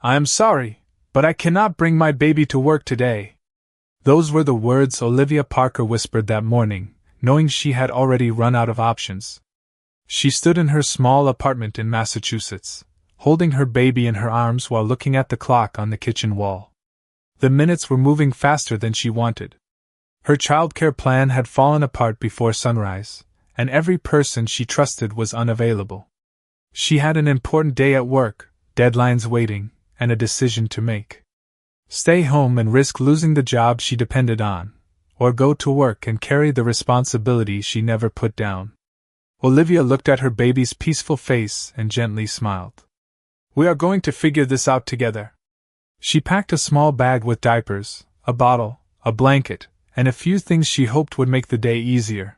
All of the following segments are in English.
"I am sorry, but I cannot bring my baby to work today." Those were the words Olivia Parker whispered that morning, knowing she had already run out of options. She stood in her small apartment in Massachusetts, holding her baby in her arms while looking at the clock on the kitchen wall. The minutes were moving faster than she wanted. Her childcare plan had fallen apart before sunrise, and every person she trusted was unavailable. She had an important day at work, deadlines waiting, and a decision to make. Stay home and risk losing the job she depended on, or go to work and carry the responsibility she never put down. Olivia looked at her baby's peaceful face and gently smiled. "We are going to figure this out together." She packed a small bag with diapers, a bottle, a blanket, and a few things she hoped would make the day easier.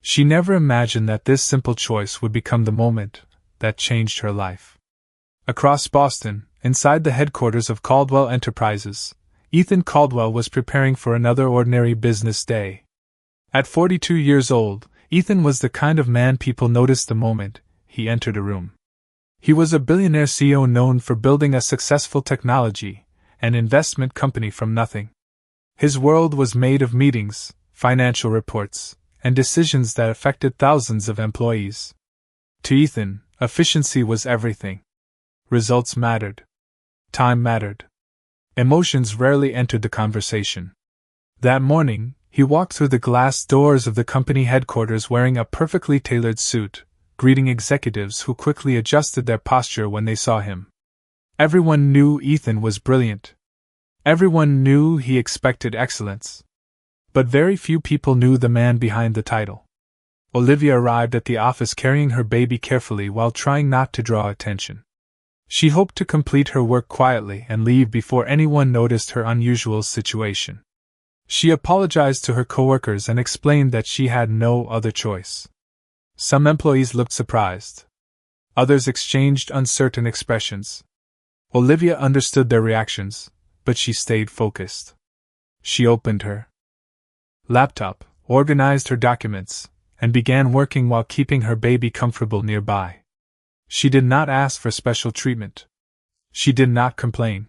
She never imagined that this simple choice would become the moment that changed her life. Across Boston, inside the headquarters of Caldwell Enterprises, Ethan Caldwell was preparing for another ordinary business day. At 42 years old, Ethan was the kind of man people noticed the moment he entered a room. He was a billionaire CEO known for building a successful technology and investment company from nothing. His world was made of meetings, financial reports, and decisions that affected thousands of employees. To Ethan, efficiency was everything. Results mattered. Time mattered. Emotions rarely entered the conversation. That morning, he walked through the glass doors of the company headquarters wearing a perfectly tailored suit, greeting executives who quickly adjusted their posture when they saw him. Everyone knew Ethan was brilliant. Everyone knew he expected excellence. But very few people knew the man behind the title. Olivia arrived at the office carrying her baby carefully while trying not to draw attention. She hoped to complete her work quietly and leave before anyone noticed her unusual situation. She apologized to her coworkers and explained that she had no other choice. Some employees looked surprised. Others exchanged uncertain expressions. Olivia understood their reactions, but she stayed focused. She opened her laptop, organized her documents, and began working while keeping her baby comfortable nearby. She did not ask for special treatment. She did not complain.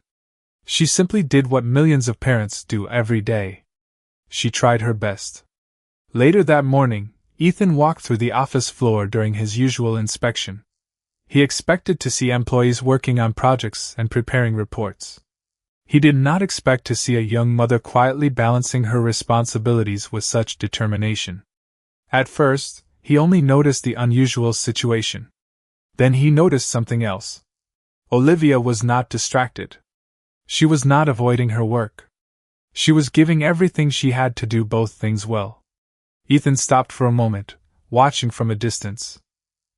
She simply did what millions of parents do every day. She tried her best. Later that morning, Ethan walked through the office floor during his usual inspection. He expected to see employees working on projects and preparing reports. He did not expect to see a young mother quietly balancing her responsibilities with such determination. At first, he only noticed the unusual situation. Then he noticed something else. Olivia was not distracted. She was not avoiding her work. She was giving everything she had to do both things well. Ethan stopped for a moment, watching from a distance.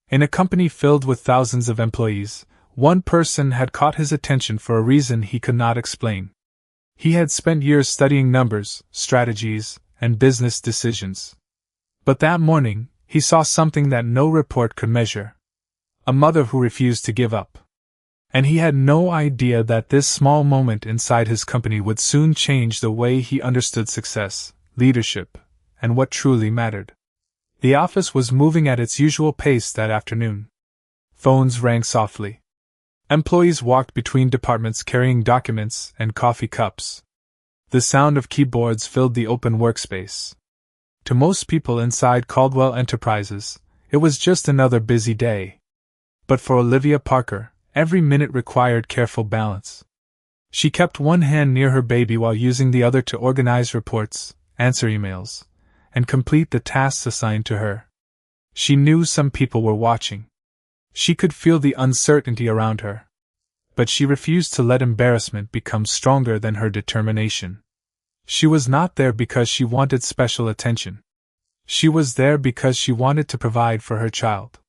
In a company filled with thousands of employees, one person had caught his attention for a reason he could not explain. He had spent years studying numbers, strategies, and business decisions. But that morning, he saw something that no report could measure. A mother who refused to give up. And he had no idea that this small moment inside his company would soon change the way he understood success, leadership, and what truly mattered. The office was moving at its usual pace that afternoon. Phones rang softly. Employees walked between departments carrying documents and coffee cups. The sound of keyboards filled the open workspace. To most people inside Caldwell Enterprises, it was just another busy day. But for Olivia Parker, every minute required careful balance. She kept one hand near her baby while using the other to organize reports, answer emails, and complete the tasks assigned to her. She knew some people were watching. She could feel the uncertainty around her. But she refused to let embarrassment become stronger than her determination. She was not there because she wanted special attention. She was there because she wanted to provide for her child.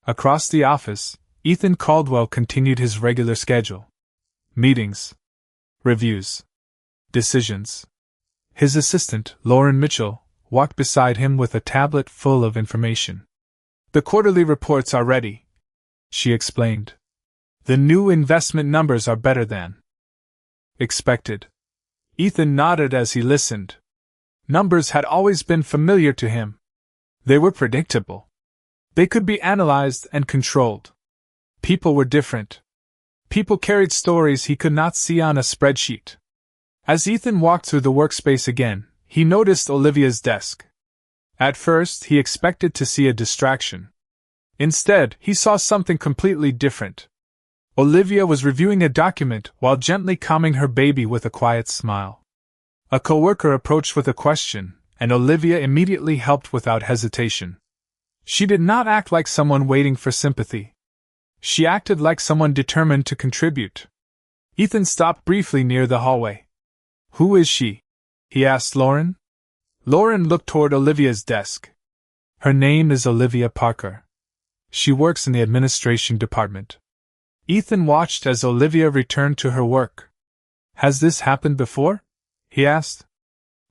Across the office, Ethan Caldwell continued his regular schedule. Meetings. Reviews. Decisions. His assistant, Lauren Mitchell, walked beside him with a tablet full of information. "The quarterly reports are ready," she explained. "The new investment numbers are better than expected." Ethan nodded as he listened. Numbers had always been familiar to him. They were predictable. They could be analyzed and controlled. People were different. People carried stories he could not see on a spreadsheet. As Ethan walked through the workspace again, he noticed Olivia's desk. At first, he expected to see a distraction. Instead, he saw something completely different. Olivia was reviewing a document while gently calming her baby with a quiet smile. A coworker approached with a question, and Olivia immediately helped without hesitation. She did not act like someone waiting for sympathy. She acted like someone determined to contribute. Ethan stopped briefly near the hallway. "Who is she?" he asked Lauren. Lauren looked toward Olivia's desk. "Her name is Olivia Parker. She works in the administration department." Ethan watched as Olivia returned to her work. "Has this happened before?" he asked.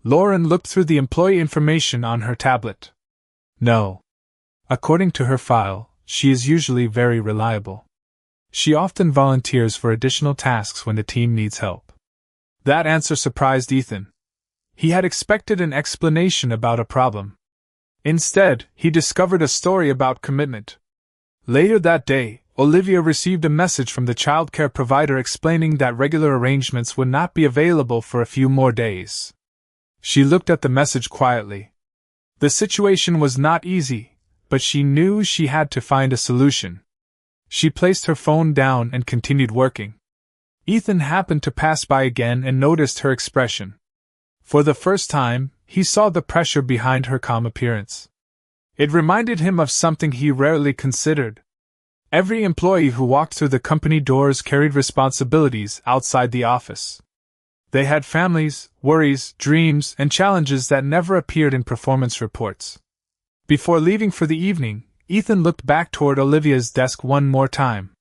Lauren looked through the employee information on her tablet. "No. According to her file, she is usually very reliable. She often volunteers for additional tasks when the team needs help." That answer surprised Ethan. He had expected an explanation about a problem. Instead, he discovered a story about commitment. Later that day, Olivia received a message from the childcare provider explaining that regular arrangements would not be available for a few more days. She looked at the message quietly. The situation was not easy, but she knew she had to find a solution. She placed her phone down and continued working. Ethan happened to pass by again and noticed her expression. For the first time, he saw the pressure behind her calm appearance. It reminded him of something he rarely considered. Every employee who walked through the company doors carried responsibilities outside the office. They had families, worries, dreams, and challenges that never appeared in performance reports. Before leaving for the evening, Ethan looked back toward Olivia's desk one more time.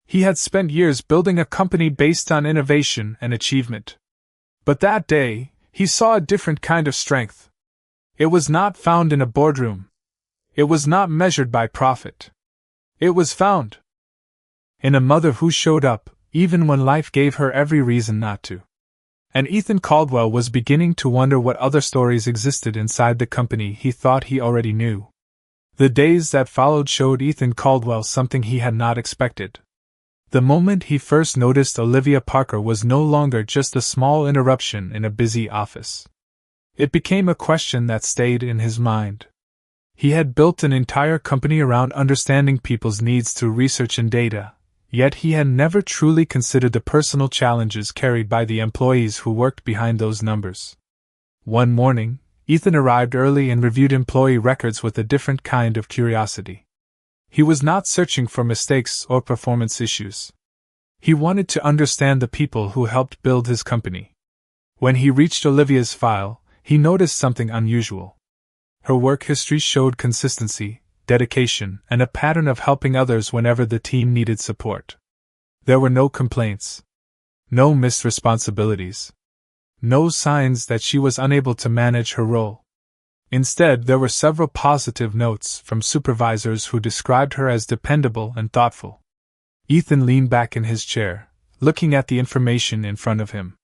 He had spent years building a company based on innovation and achievement. But that day, he saw a different kind of strength. It was not found in a boardroom. It was not measured by profit. It was found in a mother who showed up, even when life gave her every reason not to. And Ethan Caldwell was beginning to wonder what other stories existed inside the company he thought he already knew. The days that followed showed Ethan Caldwell something he had not expected. The moment he first noticed Olivia Parker was no longer just a small interruption in a busy office. It became a question that stayed in his mind. He had built an entire company around understanding people's needs through research and data, yet he had never truly considered the personal challenges carried by the employees who worked behind those numbers. One morning, Ethan arrived early and reviewed employee records with a different kind of curiosity. He was not searching for mistakes or performance issues. He wanted to understand the people who helped build his company. When he reached Olivia's file, he noticed something unusual. Her work history showed consistency, dedication, and a pattern of helping others whenever the team needed support. There were no complaints. No missed responsibilities. No signs that she was unable to manage her role. Instead, there were several positive notes from supervisors who described her as dependable and thoughtful. Ethan leaned back in his chair, looking at the information in front of him.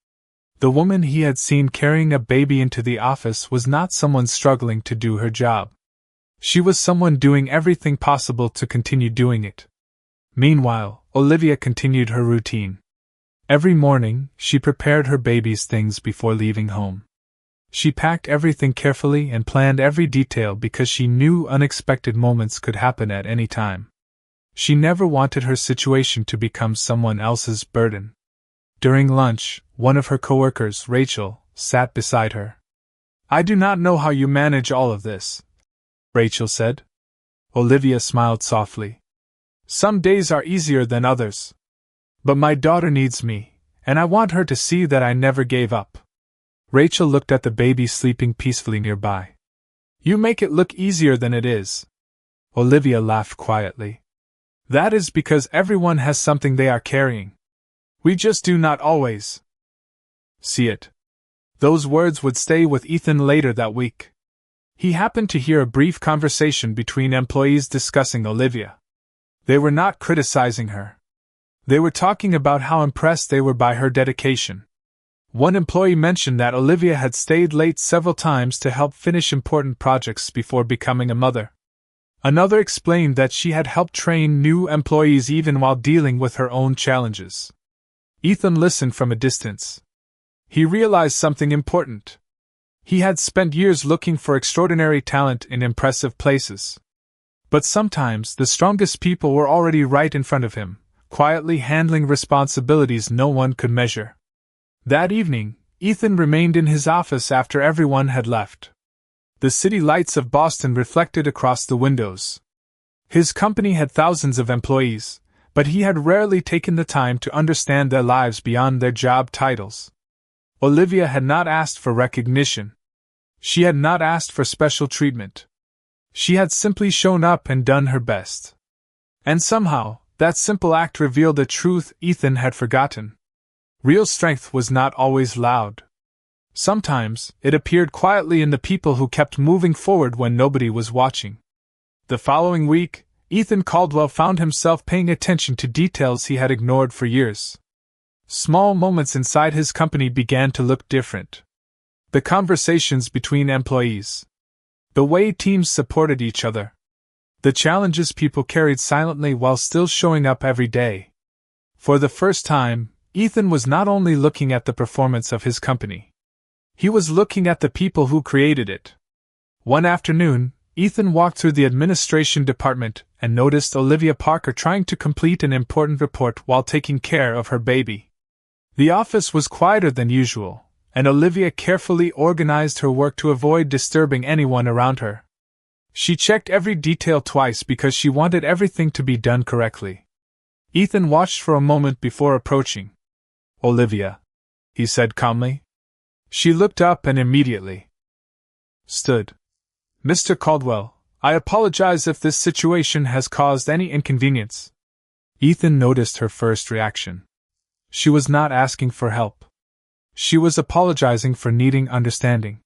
The woman he had seen carrying a baby into the office was not someone struggling to do her job. She was someone doing everything possible to continue doing it. Meanwhile, Olivia continued her routine. Every morning, she prepared her baby's things before leaving home. She packed everything carefully and planned every detail because she knew unexpected moments could happen at any time. She never wanted her situation to become someone else's burden. During lunch, one of her coworkers, Rachel, sat beside her. "I do not know how you manage all of this," Rachel said. Olivia smiled softly. "Some days are easier than others. But my daughter needs me, and I want her to see that I never gave up." Rachel looked at the baby sleeping peacefully nearby. "You make it look easier than it is." Olivia laughed quietly. "That is because everyone has something they are carrying. We just do not always see it." Those words would stay with Ethan later that week. He happened to hear a brief conversation between employees discussing Olivia. They were not criticizing her. They were talking about how impressed they were by her dedication. One employee mentioned that Olivia had stayed late several times to help finish important projects before becoming a mother. Another explained that she had helped train new employees even while dealing with her own challenges. Ethan listened from a distance. He realized something important. He had spent years looking for extraordinary talent in impressive places. But sometimes the strongest people were already right in front of him, quietly handling responsibilities no one could measure. That evening, Ethan remained in his office after everyone had left. The city lights of Boston reflected across the windows. His company had thousands of employees, but he had rarely taken the time to understand their lives beyond their job titles. Olivia had not asked for recognition. She had not asked for special treatment. She had simply shown up and done her best. And somehow, that simple act revealed a truth Ethan had forgotten. Real strength was not always loud. Sometimes, it appeared quietly in the people who kept moving forward when nobody was watching. The following week, Ethan Caldwell found himself paying attention to details he had ignored for years. Small moments inside his company began to look different. The conversations between employees. The way teams supported each other. The challenges people carried silently while still showing up every day. For the first time, Ethan was not only looking at the performance of his company. He was looking at the people who created it. One afternoon, Ethan walked through the administration department and noticed Olivia Parker trying to complete an important report while taking care of her baby. The office was quieter than usual, and Olivia carefully organized her work to avoid disturbing anyone around her. She checked every detail twice because she wanted everything to be done correctly. Ethan watched for a moment before approaching. "Olivia," he said calmly. She looked up and immediately stood. "Mr. Caldwell, I apologize if this situation has caused any inconvenience." Ethan noticed her first reaction. She was not asking for help. She was apologizing for needing understanding.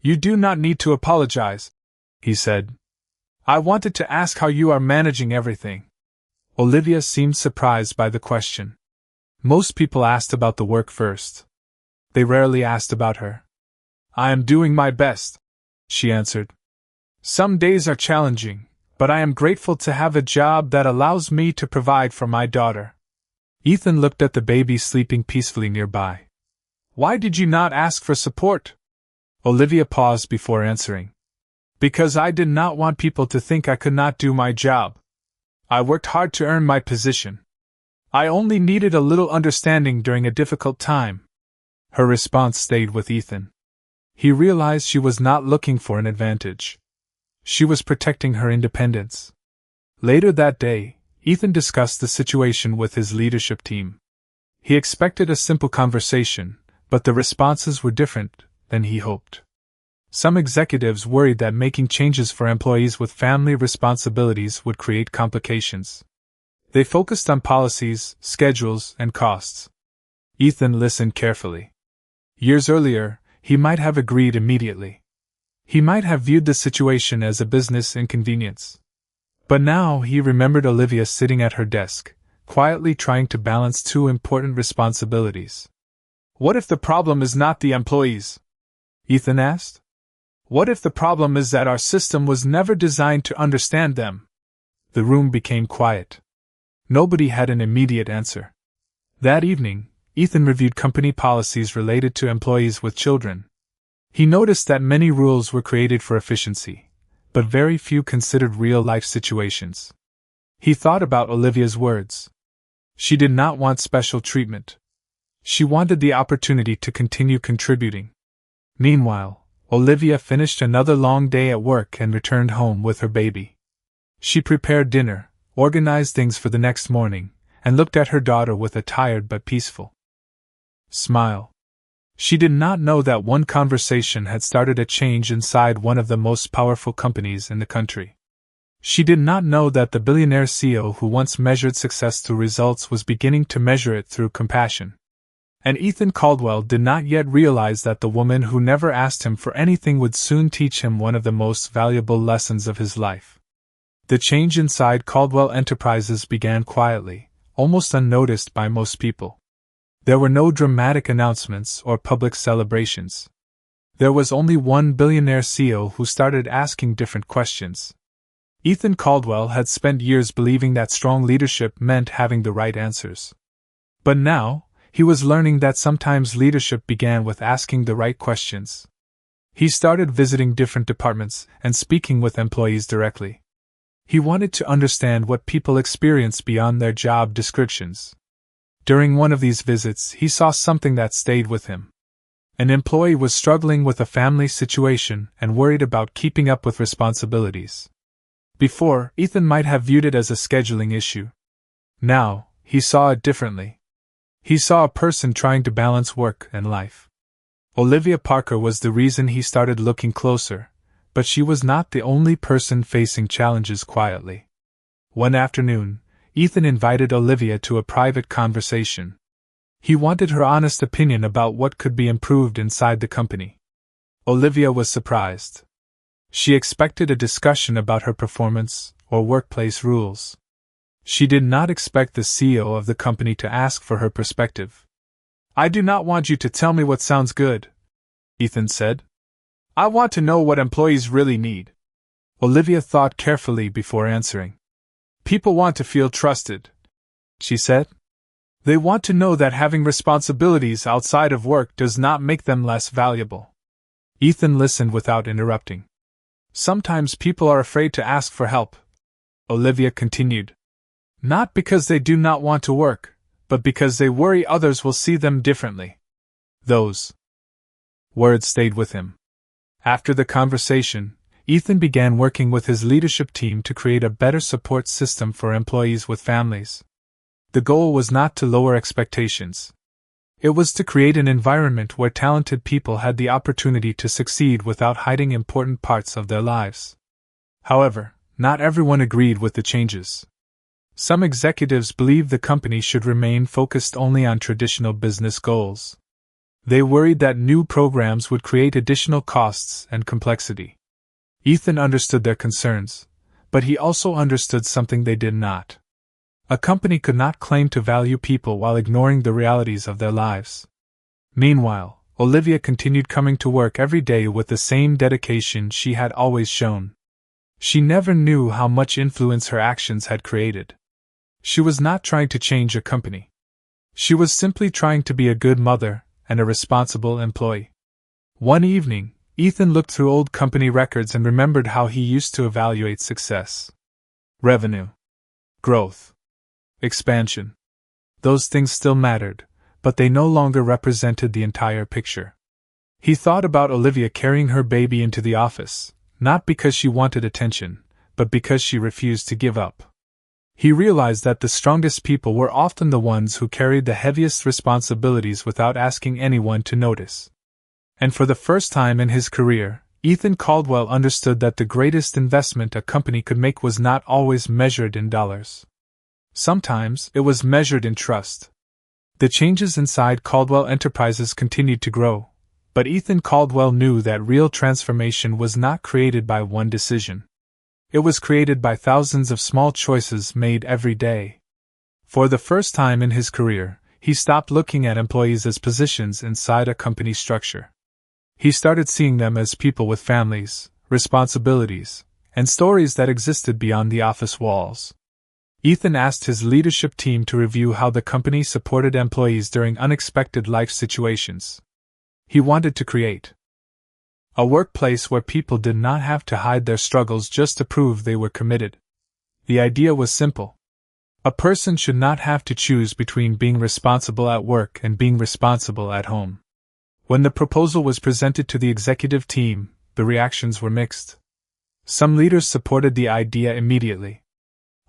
"You do not need to apologize," he said. "I wanted to ask how you are managing everything." Olivia seemed surprised by the question. Most people asked about the work first. They rarely asked about her. "I am doing my best," she answered. "Some days are challenging, but I am grateful to have a job that allows me to provide for my daughter." Ethan looked at the baby sleeping peacefully nearby. "Why did you not ask for support?" Olivia paused before answering. "Because I did not want people to think I could not do my job. I worked hard to earn my position. I only needed a little understanding during a difficult time." Her response stayed with Ethan. He realized she was not looking for an advantage. She was protecting her independence. Later that day, Ethan discussed the situation with his leadership team. He expected a simple conversation, but the responses were different than he hoped. Some executives worried that making changes for employees with family responsibilities would create complications. They focused on policies, schedules, and costs. Ethan listened carefully. Years earlier, he might have agreed immediately. He might have viewed the situation as a business inconvenience. But now he remembered Olivia sitting at her desk, quietly trying to balance two important responsibilities. "What if the problem is not the employees?" Ethan asked. "What if the problem is that our system was never designed to understand them?" The room became quiet. Nobody had an immediate answer. That evening, Ethan reviewed company policies related to employees with children. He noticed that many rules were created for efficiency, but very few considered real-life situations. He thought about Olivia's words. She did not want special treatment. She wanted the opportunity to continue contributing. Meanwhile, Olivia finished another long day at work and returned home with her baby. She prepared dinner, organized things for the next morning, and looked at her daughter with a tired but peaceful smile. She did not know that one conversation had started a change inside one of the most powerful companies in the country. She did not know that the billionaire CEO who once measured success through results was beginning to measure it through compassion. And Ethan Caldwell did not yet realize that the woman who never asked him for anything would soon teach him one of the most valuable lessons of his life. The change inside Caldwell Enterprises began quietly, almost unnoticed by most people. There were no dramatic announcements or public celebrations. There was only one billionaire CEO who started asking different questions. Ethan Caldwell had spent years believing that strong leadership meant having the right answers. But now, he was learning that sometimes leadership began with asking the right questions. He started visiting different departments and speaking with employees directly. He wanted to understand what people experience beyond their job descriptions. During one of these visits, he saw something that stayed with him. An employee was struggling with a family situation and worried about keeping up with responsibilities. Before, Ethan might have viewed it as a scheduling issue. Now, he saw it differently. He saw a person trying to balance work and life. Olivia Parker was the reason he started looking closer, but she was not the only person facing challenges quietly. One afternoon, Ethan invited Olivia to a private conversation. He wanted her honest opinion about what could be improved inside the company. Olivia was surprised. She expected a discussion about her performance or workplace rules. She did not expect the CEO of the company to ask for her perspective. "I do not want you to tell me what sounds good," Ethan said. "I want to know what employees really need." Olivia thought carefully before answering. "People want to feel trusted," she said. "They want to know that having responsibilities outside of work does not make them less valuable." Ethan listened without interrupting. "Sometimes people are afraid to ask for help," Olivia continued. "Not because they do not want to work, but because they worry others will see them differently." Those words stayed with him. After the conversation, Ethan began working with his leadership team to create a better support system for employees with families. The goal was not to lower expectations. It was to create an environment where talented people had the opportunity to succeed without hiding important parts of their lives. However, not everyone agreed with the changes. Some executives believed the company should remain focused only on traditional business goals. They worried that new programs would create additional costs and complexity. Ethan understood their concerns, but he also understood something they did not. A company could not claim to value people while ignoring the realities of their lives. Meanwhile, Olivia continued coming to work every day with the same dedication she had always shown. She never knew how much influence her actions had created. She was not trying to change a company. She was simply trying to be a good mother and a responsible employee. One evening, Ethan looked through old company records and remembered how he used to evaluate success. Revenue, growth, expansion. Those things still mattered, but they no longer represented the entire picture. He thought about Olivia carrying her baby into the office, not because she wanted attention, but because she refused to give up. He realized that the strongest people were often the ones who carried the heaviest responsibilities without asking anyone to notice. And for the first time in his career, Ethan Caldwell understood that the greatest investment a company could make was not always measured in dollars. Sometimes it was measured in trust. The changes inside Caldwell Enterprises continued to grow, but Ethan Caldwell knew that real transformation was not created by one decision. It was created by thousands of small choices made every day. For the first time in his career, he stopped looking at employees as positions inside a company structure. He started seeing them as people with families, responsibilities, and stories that existed beyond the office walls. Ethan asked his leadership team to review how the company supported employees during unexpected life situations. He wanted to create a workplace where people did not have to hide their struggles just to prove they were committed. The idea was simple. A person should not have to choose between being responsible at work and being responsible at home. When the proposal was presented to the executive team, the reactions were mixed. Some leaders supported the idea immediately.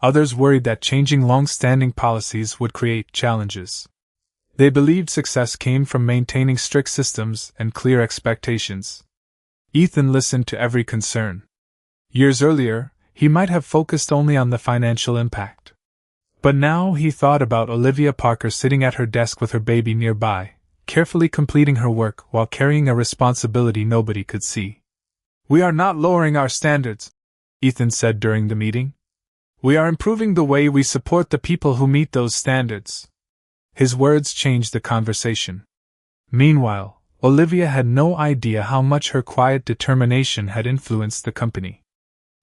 Others worried that changing long-standing policies would create challenges. They believed success came from maintaining strict systems and clear expectations. Ethan listened to every concern. Years earlier, he might have focused only on the financial impact. But now he thought about Olivia Parker sitting at her desk with her baby nearby, carefully completing her work while carrying a responsibility nobody could see. "We are not lowering our standards," Ethan said during the meeting. "We are improving the way we support the people who meet those standards." His words changed the conversation. Meanwhile, Olivia had no idea how much her quiet determination had influenced the company.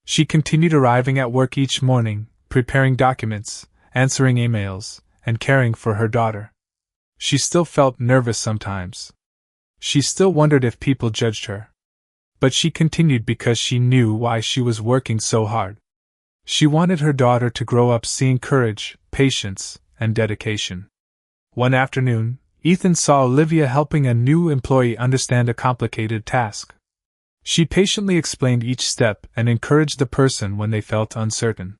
She continued arriving at work each morning, preparing documents, answering emails, and caring for her daughter. She still felt nervous sometimes. She still wondered if people judged her. But she continued because she knew why she was working so hard. She wanted her daughter to grow up seeing courage, patience, and dedication. One afternoon, Ethan saw Olivia helping a new employee understand a complicated task. She patiently explained each step and encouraged the person when they felt uncertain.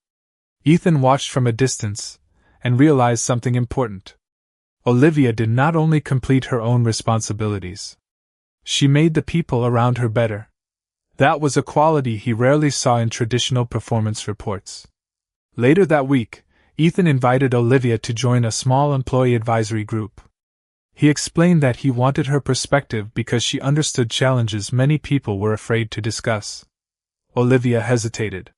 Ethan watched from a distance and realized something important. Olivia did not only complete her own responsibilities. She made the people around her better. That was a quality he rarely saw in traditional performance reports. Later that week, Ethan invited Olivia to join a small employee advisory group. He explained that he wanted her perspective because she understood challenges many people were afraid to discuss. Olivia hesitated.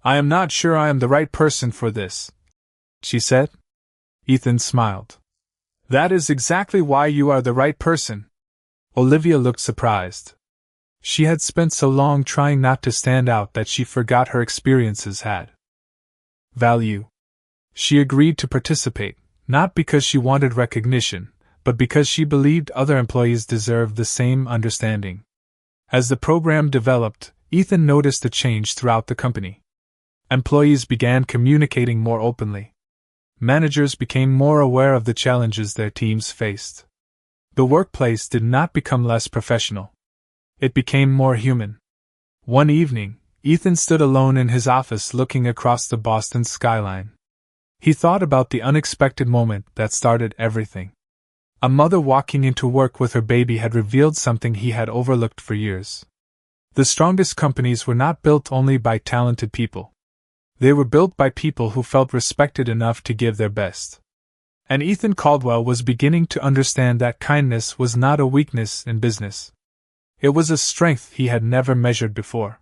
"I am not sure I am the right person for this," she said. Ethan smiled. "That is exactly why you are the right person." Olivia looked surprised. She had spent so long trying not to stand out that she forgot her experiences had value. She agreed to participate, not because she wanted recognition, but because she believed other employees deserved the same understanding. As the program developed, Ethan noticed a change throughout the company. Employees began communicating more openly. Managers became more aware of the challenges their teams faced. The workplace did not become less professional. It became more human. One evening, Ethan stood alone in his office looking across the Boston skyline. He thought about the unexpected moment that started everything. A mother walking into work with her baby had revealed something he had overlooked for years. The strongest companies were not built only by talented people. They were built by people who felt respected enough to give their best. And Ethan Caldwell was beginning to understand that kindness was not a weakness in business. It was a strength he had never measured before.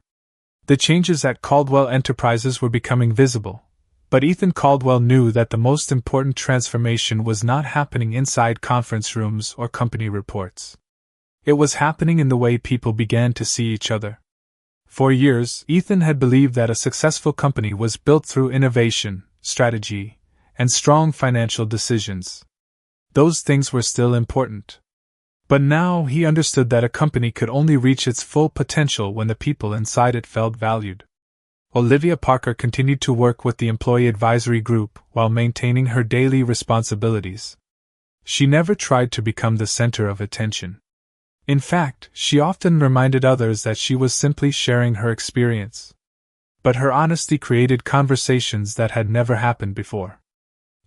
The changes at Caldwell Enterprises were becoming visible, but Ethan Caldwell knew that the most important transformation was not happening inside conference rooms or company reports. It was happening in the way people began to see each other. For years, Ethan had believed that a successful company was built through innovation, strategy, and strong financial decisions. Those things were still important. But now he understood that a company could only reach its full potential when the people inside it felt valued. Olivia Parker continued to work with the employee advisory group while maintaining her daily responsibilities. She never tried to become the center of attention. In fact, she often reminded others that she was simply sharing her experience. But her honesty created conversations that had never happened before.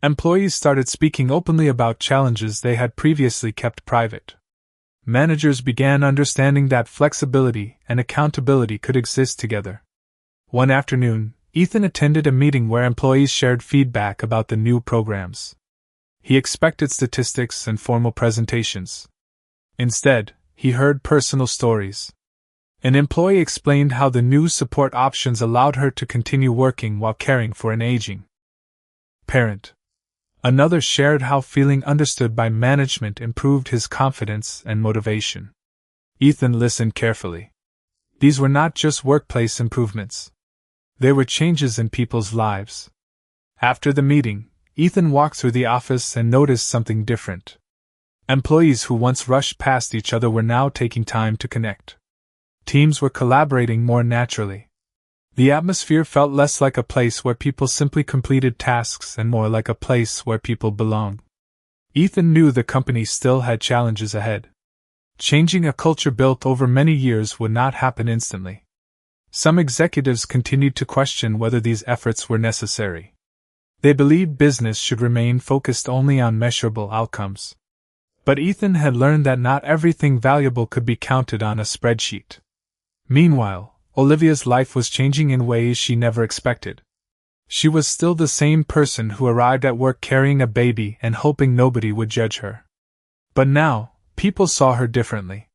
Employees started speaking openly about challenges they had previously kept private. Managers began understanding that flexibility and accountability could exist together. One afternoon, Ethan attended a meeting where employees shared feedback about the new programs. He expected statistics and formal presentations. Instead, he heard personal stories. An employee explained how the new support options allowed her to continue working while caring for an aging parent. Another shared how feeling understood by management improved his confidence and motivation. Ethan listened carefully. These were not just workplace improvements. They were changes in people's lives. After the meeting, Ethan walked through the office and noticed something different. Employees who once rushed past each other were now taking time to connect. Teams were collaborating more naturally. The atmosphere felt less like a place where people simply completed tasks and more like a place where people belonged. Ethan knew the company still had challenges ahead. Changing a culture built over many years would not happen instantly. Some executives continued to question whether these efforts were necessary. They believed business should remain focused only on measurable outcomes. But Ethan had learned that not everything valuable could be counted on a spreadsheet. Meanwhile, Olivia's life was changing in ways she never expected. She was still the same person who arrived at work carrying a baby and hoping nobody would judge her. But now, people saw her differently.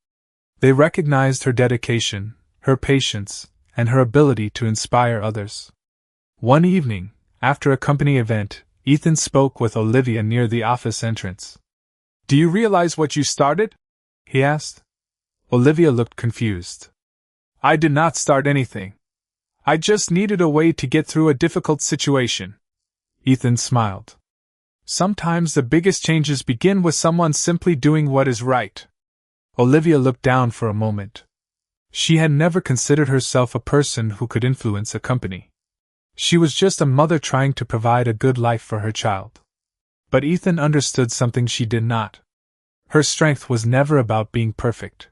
They recognized her dedication, her patience, and her ability to inspire others. One evening, after a company event, Ethan spoke with Olivia near the office entrance. "Do you realize what you started?" he asked. Olivia looked confused. "I did not start anything. I just needed a way to get through a difficult situation. Ethan smiled. Sometimes the biggest changes begin with someone simply doing what is right. Olivia looked down for a moment. She had never considered herself a person who could influence a company. She was just a mother trying to provide a good life for her child. But Ethan understood something she did not. Her strength was never about being perfect.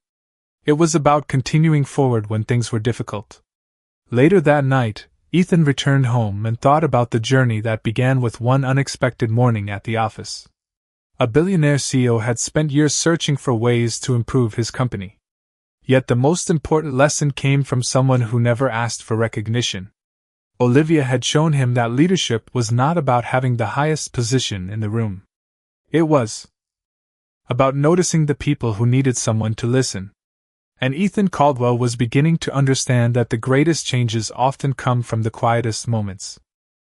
It was about continuing forward when things were difficult. Later that night, Ethan returned home and thought about the journey that began with one unexpected morning at the office. A billionaire CEO had spent years searching for ways to improve his company. Yet the most important lesson came from someone who never asked for recognition. Olivia had shown him that leadership was not about having the highest position in the room. It was about noticing the people who needed someone to listen. And Ethan Caldwell was beginning to understand that the greatest changes often come from the quietest moments.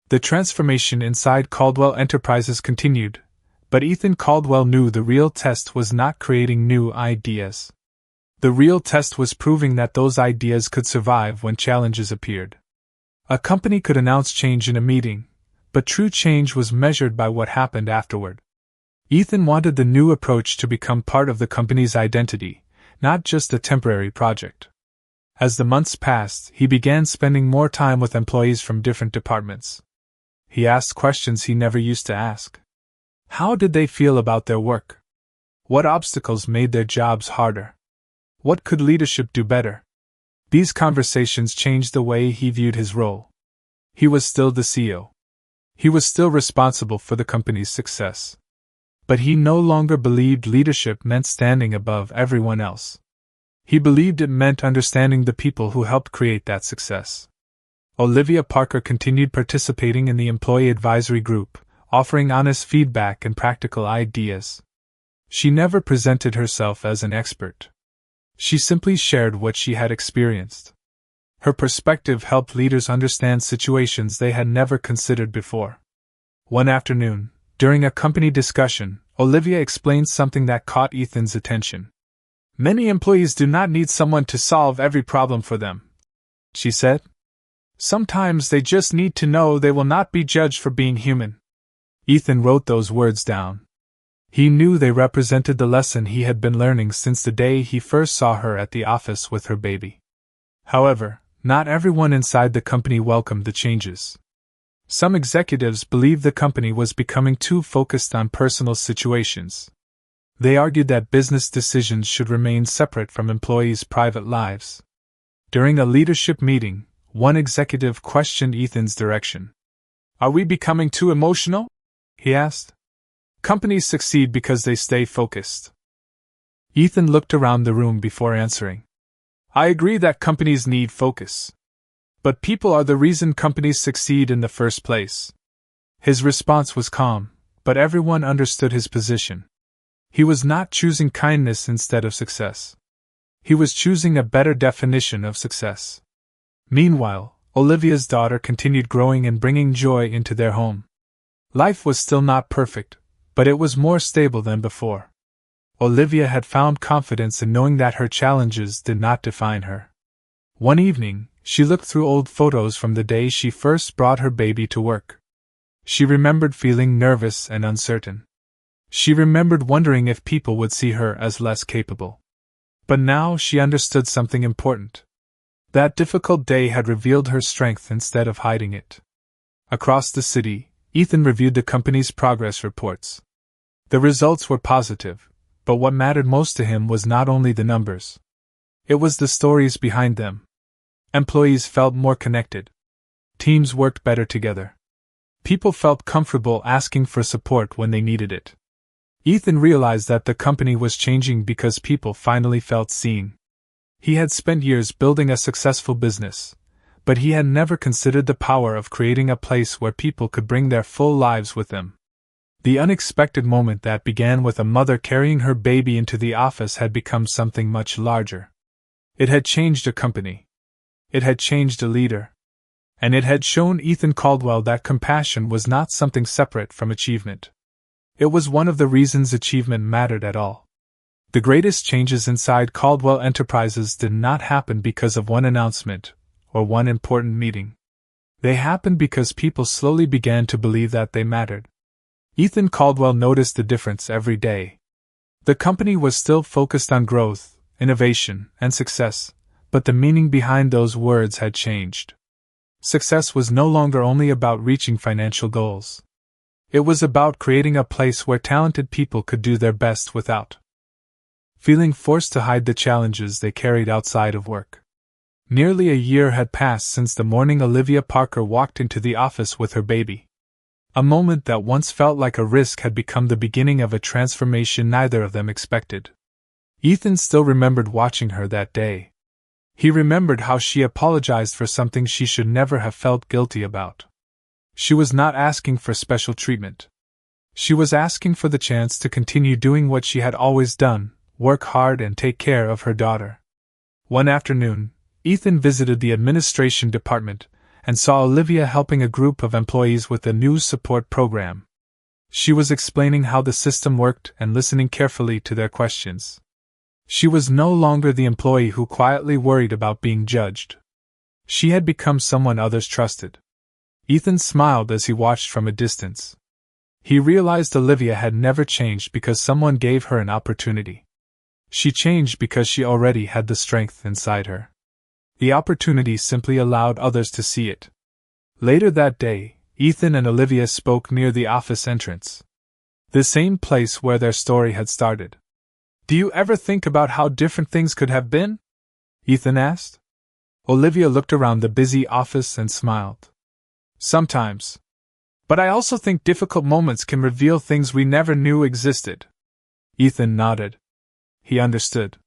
The transformation inside Caldwell Enterprises continued, but Ethan Caldwell knew the real test was not creating new ideas. The real test was proving that those ideas could survive when challenges appeared. A company could announce change in a meeting, but true change was measured by what happened afterward. Ethan wanted the new approach to become part of the company's identity, not just a temporary project. As the months passed, he began spending more time with employees from different departments. He asked questions he never used to ask. How did they feel about their work? What obstacles made their jobs harder? What could leadership do better? These conversations changed the way he viewed his role. He was still the CEO. He was still responsible for the company's success. But he no longer believed leadership meant standing above everyone else. He believed it meant understanding the people who helped create that success. Olivia Parker continued participating in the employee advisory group, offering honest feedback and practical ideas. She never presented herself as an expert. She simply shared what she had experienced. Her perspective helped leaders understand situations they had never considered before. One afternoon, during a company discussion, Olivia explained something that caught Ethan's attention. Many employees do not need someone to solve every problem for them, she said. Sometimes they just need to know they will not be judged for being human. Ethan wrote those words down. He knew they represented the lesson he had been learning since the day he first saw her at the office with her baby. However, not everyone inside the company welcomed the changes. Some executives believed the company was becoming too focused on personal situations. They argued that business decisions should remain separate from employees' private lives. During a leadership meeting, one executive questioned Ethan's direction. "Are we becoming too emotional?" he asked. "Companies succeed because they stay focused." Ethan looked around the room before answering. "I agree that companies need focus. But people are the reason companies succeed in the first place." His response was calm, but everyone understood his position. He was not choosing kindness instead of success. He was choosing a better definition of success. Meanwhile, Olivia's daughter continued growing and bringing joy into their home. Life was still not perfect, but it was more stable than before. Olivia had found confidence in knowing that her challenges did not define her. One evening, she looked through old photos from the day she first brought her baby to work. She remembered feeling nervous and uncertain. She remembered wondering if people would see her as less capable. But now she understood something important. That difficult day had revealed her strength instead of hiding it. Across the city, Ethan reviewed the company's progress reports. The results were positive, but what mattered most to him was not only the numbers. It was the stories behind them. Employees felt more connected. Teams worked better together. People felt comfortable asking for support when they needed it. Ethan realized that the company was changing because people finally felt seen. He had spent years building a successful business, but he had never considered the power of creating a place where people could bring their full lives with them. The unexpected moment that began with a mother carrying her baby into the office had become something much larger. It had changed a company. It had changed a leader. And it had shown Ethan Caldwell that compassion was not something separate from achievement. It was one of the reasons achievement mattered at all. The greatest changes inside Caldwell Enterprises did not happen because of one announcement, or one important meeting. They happened because people slowly began to believe that they mattered. Ethan Caldwell noticed the difference every day. The company was still focused on growth, innovation, and success, but the meaning behind those words had changed. Success was no longer only about reaching financial goals. It was about creating a place where talented people could do their best without feeling forced to hide the challenges they carried outside of work. Nearly a year had passed since the morning Olivia Parker walked into the office with her baby. A moment that once felt like a risk had become the beginning of a transformation neither of them expected. Ethan still remembered watching her that day. He remembered how she apologized for something she should never have felt guilty about. She was not asking for special treatment. She was asking for the chance to continue doing what she had always done, work hard and take care of her daughter. One afternoon, Ethan visited the administration department and saw Olivia helping a group of employees with a new support program. She was explaining how the system worked and listening carefully to their questions. She was no longer the employee who quietly worried about being judged. She had become someone others trusted. Ethan smiled as he watched from a distance. He realized Olivia had never changed because someone gave her an opportunity. She changed because she already had the strength inside her. The opportunity simply allowed others to see it. Later that day, Ethan and Olivia spoke near the office entrance. The same place where their story had started. "Do you ever think about how different things could have been?" Ethan asked. Olivia looked around the busy office and smiled. "Sometimes. But I also think difficult moments can reveal things we never knew existed." Ethan nodded. He understood.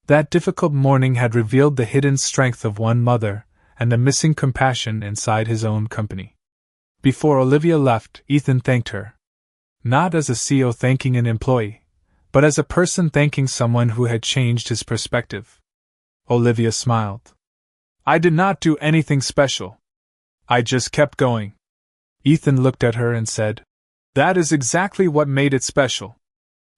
That difficult morning had revealed the hidden strength of one mother and the missing compassion inside his own company. Before Olivia left, Ethan thanked her. Not as a CEO thanking an employee, but as a person thanking someone who had changed his perspective. Olivia smiled. "I did not do anything special. I just kept going." Ethan looked at her and said, "That is exactly what made it special."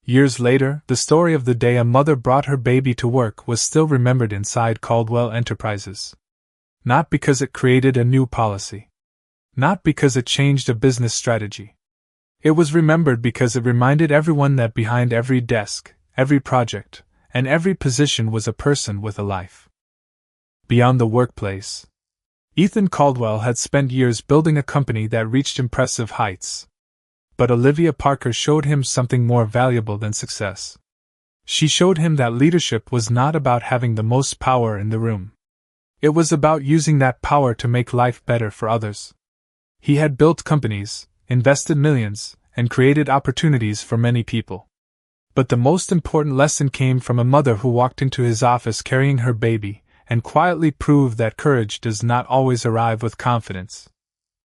Years later, the story of the day a mother brought her baby to work was still remembered inside Caldwell Enterprises. Not because it created a new policy. Not because it changed a business strategy. It was remembered because it reminded everyone that behind every desk, every project, and every position was a person with a life. Beyond the workplace, Ethan Caldwell had spent years building a company that reached impressive heights. But Olivia Parker showed him something more valuable than success. She showed him that leadership was not about having the most power in the room. It was about using that power to make life better for others. He had built companies, invested millions, and created opportunities for many people. But the most important lesson came from a mother who walked into his office carrying her baby, and quietly proved that courage does not always arrive with confidence.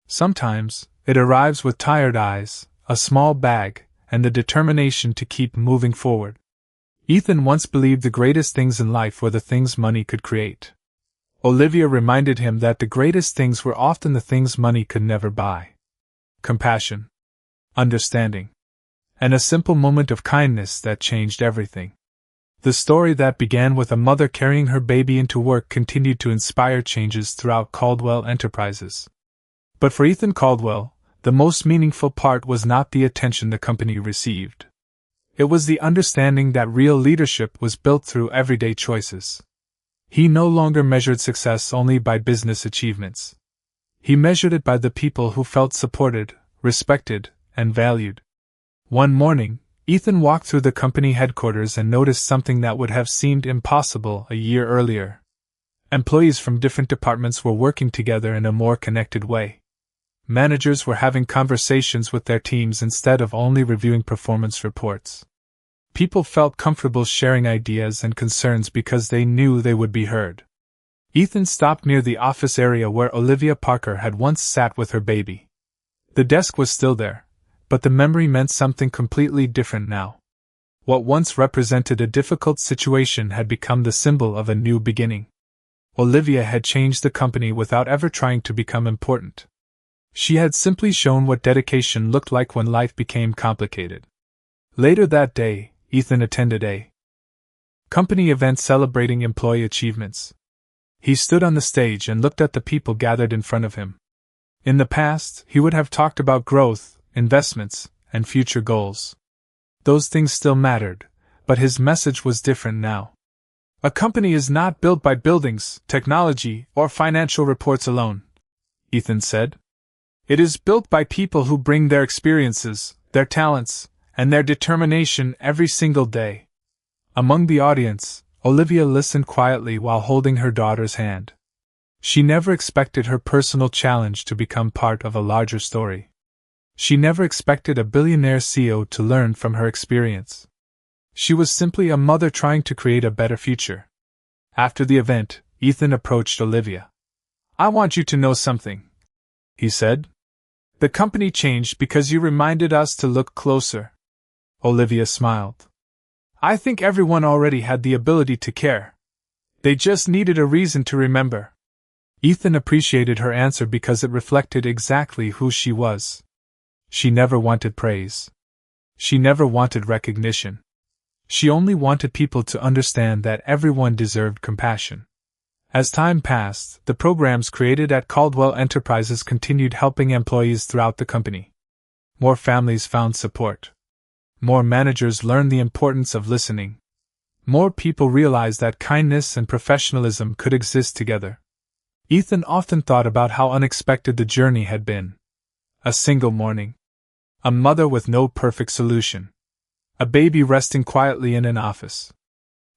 Sometimes, it arrives with tired eyes, a small bag, and the determination to keep moving forward. Ethan once believed the greatest things in life were the things money could create. Olivia reminded him that the greatest things were often the things money could never buy. Compassion, understanding, and a simple moment of kindness that changed everything. The story that began with a mother carrying her baby into work continued to inspire changes throughout Caldwell Enterprises. But for Ethan Caldwell, the most meaningful part was not the attention the company received. It was the understanding that real leadership was built through everyday choices. He no longer measured success only by business achievements. He measured it by the people who felt supported, respected, and valued. One morning, Ethan walked through the company headquarters and noticed something that would have seemed impossible a year earlier. Employees from different departments were working together in a more connected way. Managers were having conversations with their teams instead of only reviewing performance reports. People felt comfortable sharing ideas and concerns because they knew they would be heard. Ethan stopped near the office area where Olivia Parker had once sat with her baby. The desk was still there, but the memory meant something completely different now. What once represented a difficult situation had become the symbol of a new beginning. Olivia had changed the company without ever trying to become important. She had simply shown what dedication looked like when life became complicated. Later that day, Ethan attended a company event celebrating employee achievements. He stood on the stage and looked at the people gathered in front of him. In the past, he would have talked about growth, investments, and future goals. Those things still mattered, but his message was different now. A company is not built by buildings, technology, or financial reports alone, Ethan said. It is built by people who bring their experiences, their talents, and their determination every single day. Among the audience, Olivia listened quietly while holding her daughter's hand. She never expected her personal challenge to become part of a larger story. She never expected a billionaire CEO to learn from her experience. She was simply a mother trying to create a better future. After the event, Ethan approached Olivia. I want you to know something, he said. The company changed because you reminded us to look closer. Olivia smiled. I think everyone already had the ability to care. They just needed a reason to remember. Ethan appreciated her answer because it reflected exactly who she was. She never wanted praise. She never wanted recognition. She only wanted people to understand that everyone deserved compassion. As time passed, the programs created at Caldwell Enterprises continued helping employees throughout the company. More families found support. More managers learned the importance of listening. More people realized that kindness and professionalism could exist together. Ethan often thought about how unexpected the journey had been. A single morning. A mother with no perfect solution. A baby resting quietly in an office.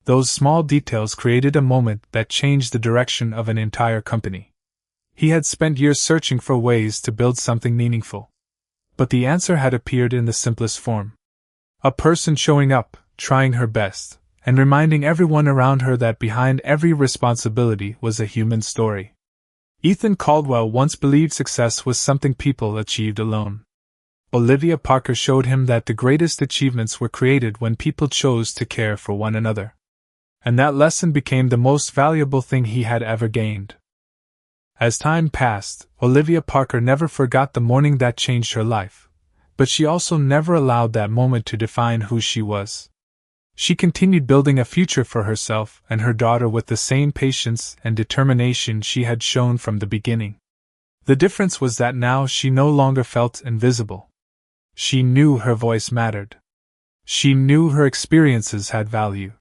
Those small details created a moment that changed the direction of an entire company. He had spent years searching for ways to build something meaningful. But the answer had appeared in the simplest form. A person showing up, trying her best, and reminding everyone around her that behind every responsibility was a human story. Ethan Caldwell once believed success was something people achieved alone. Olivia Parker showed him that the greatest achievements were created when people chose to care for one another. And that lesson became the most valuable thing he had ever gained. As time passed, Olivia Parker never forgot the morning that changed her life, but she also never allowed that moment to define who she was. She continued building a future for herself and her daughter with the same patience and determination she had shown from the beginning. The difference was that now she no longer felt invisible. She knew her voice mattered. She knew her experiences had value.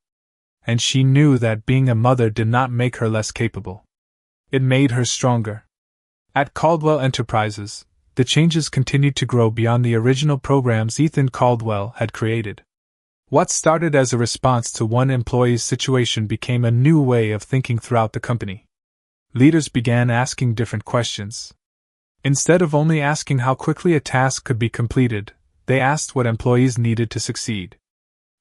And she knew that being a mother did not make her less capable. It made her stronger. At Caldwell Enterprises, the changes continued to grow beyond the original programs Ethan Caldwell had created. What started as a response to one employee's situation became a new way of thinking throughout the company. Leaders began asking different questions. Instead of only asking how quickly a task could be completed, they asked what employees needed to succeed.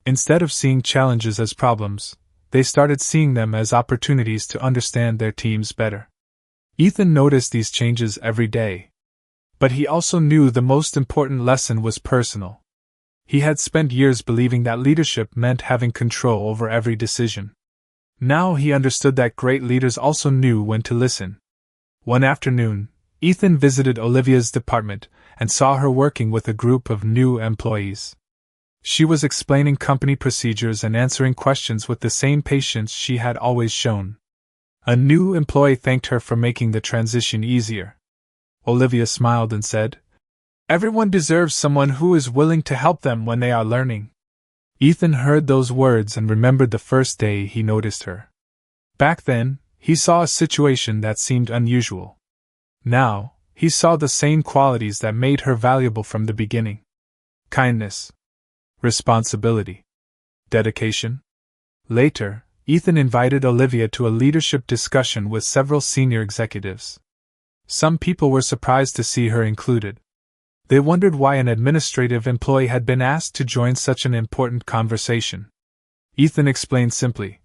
Instead of seeing challenges as problems, they started seeing them as opportunities to understand their teams better. Ethan noticed these changes every day. But he also knew the most important lesson was personal. He had spent years believing that leadership meant having control over every decision. Now he understood that great leaders also knew when to listen. One afternoon, Ethan visited Olivia's department and saw her working with a group of new employees. She was explaining company procedures and answering questions with the same patience she had always shown. A new employee thanked her for making the transition easier. Olivia smiled and said, "Everyone deserves someone who is willing to help them when they are learning." Ethan heard those words and remembered the first day he noticed her. Back then, he saw a situation that seemed unusual. Now, he saw the same qualities that made her valuable from the beginning. Kindness. Responsibility. Dedication. Later, Ethan invited Olivia to a leadership discussion with several senior executives. Some people were surprised to see her included. They wondered why an administrative employee had been asked to join such an important conversation. Ethan explained simply,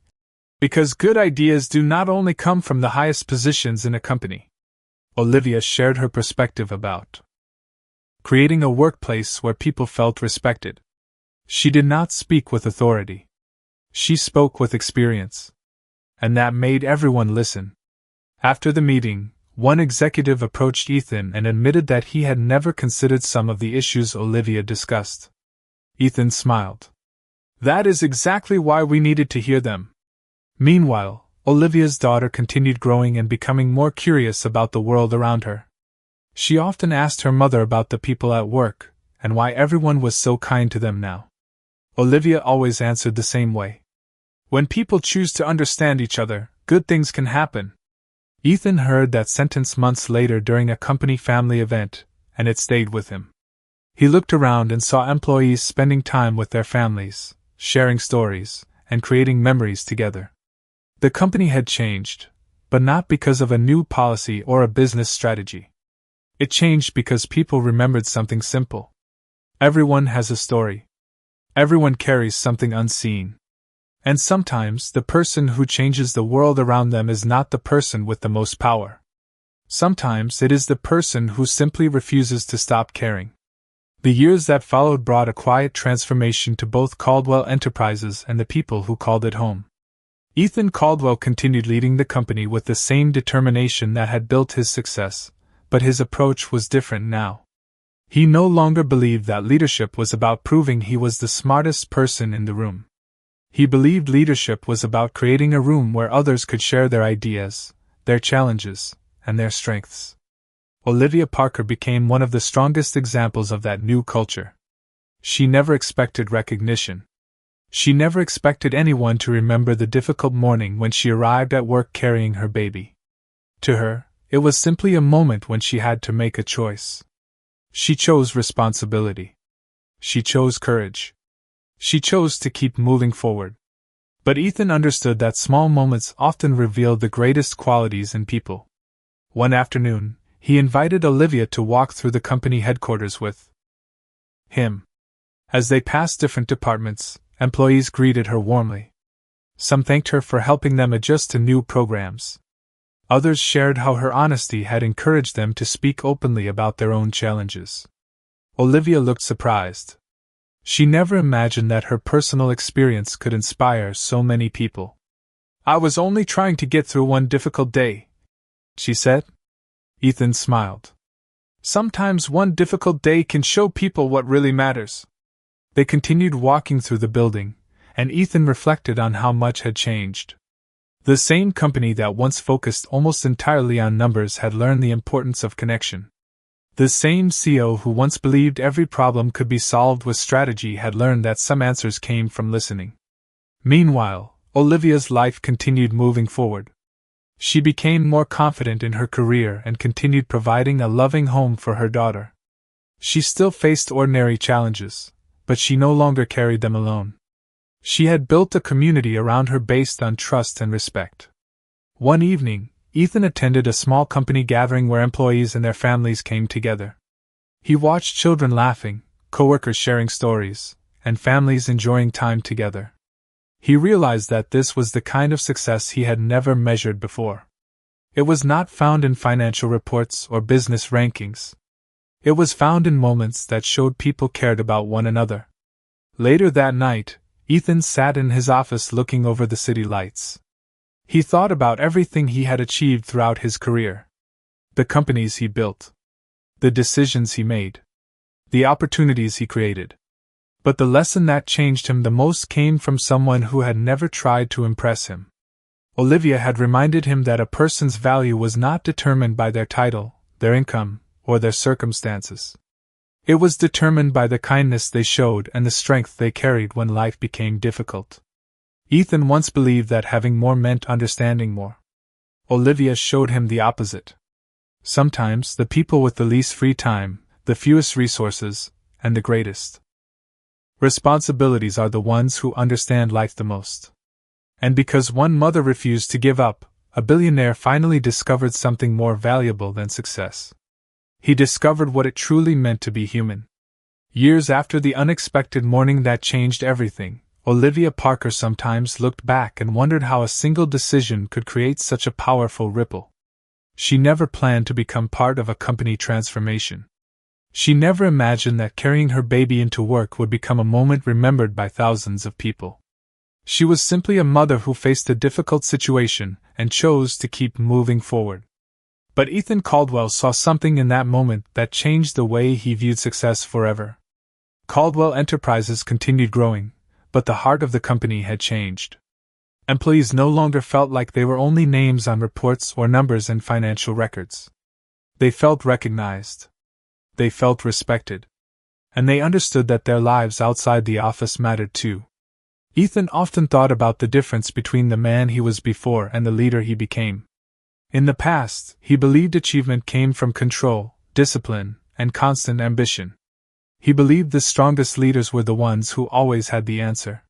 "Because good ideas do not only come from the highest positions in a company." Olivia shared her perspective about creating a workplace where people felt respected. She did not speak with authority. She spoke with experience. And that made everyone listen. After the meeting, one executive approached Ethan and admitted that he had never considered some of the issues Olivia discussed. Ethan smiled. "That is exactly why we needed to hear them." Meanwhile, Olivia's daughter continued growing and becoming more curious about the world around her. She often asked her mother about the people at work, and why everyone was so kind to them now. Olivia always answered the same way. When people choose to understand each other, good things can happen. Ethan heard that sentence months later during a company family event, and it stayed with him. He looked around and saw employees spending time with their families, sharing stories, and creating memories together. The company had changed, but not because of a new policy or a business strategy. It changed because people remembered something simple. Everyone has a story. Everyone carries something unseen. And sometimes the person who changes the world around them is not the person with the most power. Sometimes it is the person who simply refuses to stop caring. The years that followed brought a quiet transformation to both Caldwell Enterprises and the people who called it home. Ethan Caldwell continued leading the company with the same determination that had built his success, but his approach was different now. He no longer believed that leadership was about proving he was the smartest person in the room. He believed leadership was about creating a room where others could share their ideas, their challenges, and their strengths. Olivia Parker became one of the strongest examples of that new culture. She never expected recognition. She never expected anyone to remember the difficult morning when she arrived at work carrying her baby. To her, it was simply a moment when she had to make a choice. She chose responsibility. She chose courage. She chose to keep moving forward. But Ethan understood that small moments often revealed the greatest qualities in people. One afternoon, he invited Olivia to walk through the company headquarters with him. As they passed different departments, employees greeted her warmly. Some thanked her for helping them adjust to new programs. Others shared how her honesty had encouraged them to speak openly about their own challenges. Olivia looked surprised. She never imagined that her personal experience could inspire so many people. "I was only trying to get through one difficult day," she said. Ethan smiled. "Sometimes one difficult day can show people what really matters." They continued walking through the building, and Ethan reflected on how much had changed. The same company that once focused almost entirely on numbers had learned the importance of connection. The same CEO who once believed every problem could be solved with strategy had learned that some answers came from listening. Meanwhile, Olivia's life continued moving forward. She became more confident in her career and continued providing a loving home for her daughter. She still faced ordinary challenges, but she no longer carried them alone. She had built a community around her based on trust and respect. One evening, Ethan attended a small company gathering where employees and their families came together. He watched children laughing, coworkers sharing stories, and families enjoying time together. He realized that this was the kind of success he had never measured before. It was not found in financial reports or business rankings. It was found in moments that showed people cared about one another. Later that night, Ethan sat in his office looking over the city lights. He thought about everything he had achieved throughout his career. The companies he built. The decisions he made. The opportunities he created. But the lesson that changed him the most came from someone who had never tried to impress him. Olivia had reminded him that a person's value was not determined by their title, their income, or their circumstances. It was determined by the kindness they showed and the strength they carried when life became difficult. Ethan once believed that having more meant understanding more. Olivia showed him the opposite. Sometimes the people with the least free time, the fewest resources, and the greatest responsibilities are the ones who understand life the most. And because one mother refused to give up, a billionaire finally discovered something more valuable than success. He discovered what it truly meant to be human. Years after the unexpected morning that changed everything, Olivia Parker sometimes looked back and wondered how a single decision could create such a powerful ripple. She never planned to become part of a company transformation. She never imagined that carrying her baby into work would become a moment remembered by thousands of people. She was simply a mother who faced a difficult situation and chose to keep moving forward. But Ethan Caldwell saw something in that moment that changed the way he viewed success forever. Caldwell Enterprises continued growing, but the heart of the company had changed. Employees no longer felt like they were only names on reports or numbers in financial records. They felt recognized. They felt respected. And they understood that their lives outside the office mattered too. Ethan often thought about the difference between the man he was before and the leader he became. In the past, he believed achievement came from control, discipline, and constant ambition. He believed the strongest leaders were the ones who always had the answer.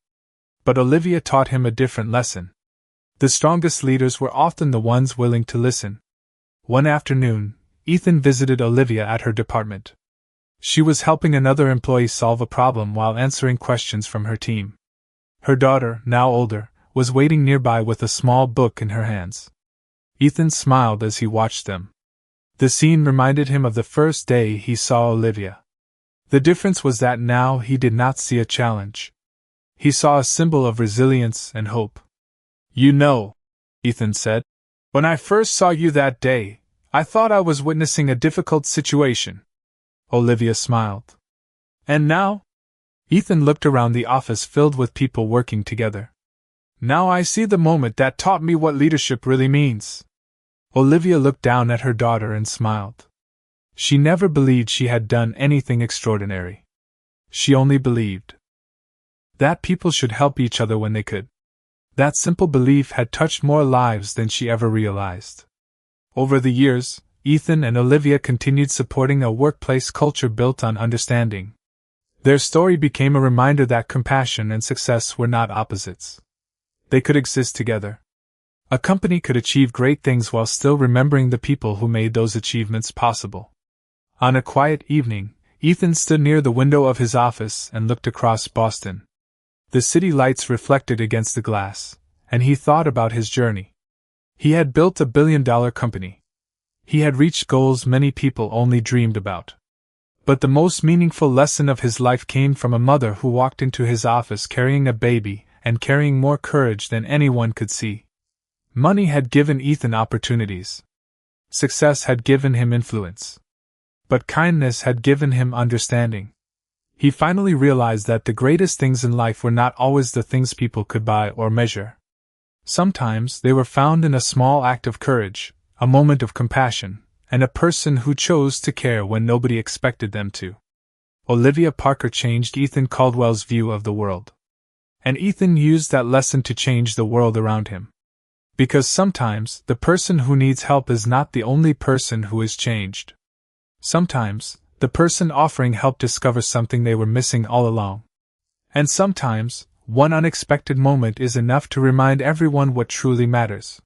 But Olivia taught him a different lesson. The strongest leaders were often the ones willing to listen. One afternoon, Ethan visited Olivia at her department. She was helping another employee solve a problem while answering questions from her team. Her daughter, now older, was waiting nearby with a small book in her hands. Ethan smiled as he watched them. The scene reminded him of the first day he saw Olivia. The difference was that now he did not see a challenge. He saw a symbol of resilience and hope. "You know," Ethan said, "when I first saw you that day, I thought I was witnessing a difficult situation." Olivia smiled. "And now?" Ethan looked around the office filled with people working together. "Now I see the moment that taught me what leadership really means." Olivia looked down at her daughter and smiled. She never believed she had done anything extraordinary. She only believed that people should help each other when they could. That simple belief had touched more lives than she ever realized. Over the years, Ethan and Olivia continued supporting a workplace culture built on understanding. Their story became a reminder that compassion and success were not opposites. They could exist together. A company could achieve great things while still remembering the people who made those achievements possible. On a quiet evening, Ethan stood near the window of his office and looked across Boston. The city lights reflected against the glass, and he thought about his journey. He had built a billion-dollar company. He had reached goals many people only dreamed about. But the most meaningful lesson of his life came from a mother who walked into his office carrying a baby and carrying more courage than anyone could see. Money had given Ethan opportunities. Success had given him influence. But kindness had given him understanding. He finally realized that the greatest things in life were not always the things people could buy or measure. Sometimes they were found in a small act of courage, a moment of compassion, and a person who chose to care when nobody expected them to. Olivia Parker changed Ethan Caldwell's view of the world. And Ethan used that lesson to change the world around him. Because sometimes the person who needs help is not the only person who is changed. Sometimes, the person offering help discovers something they were missing all along. And sometimes, one unexpected moment is enough to remind everyone what truly matters.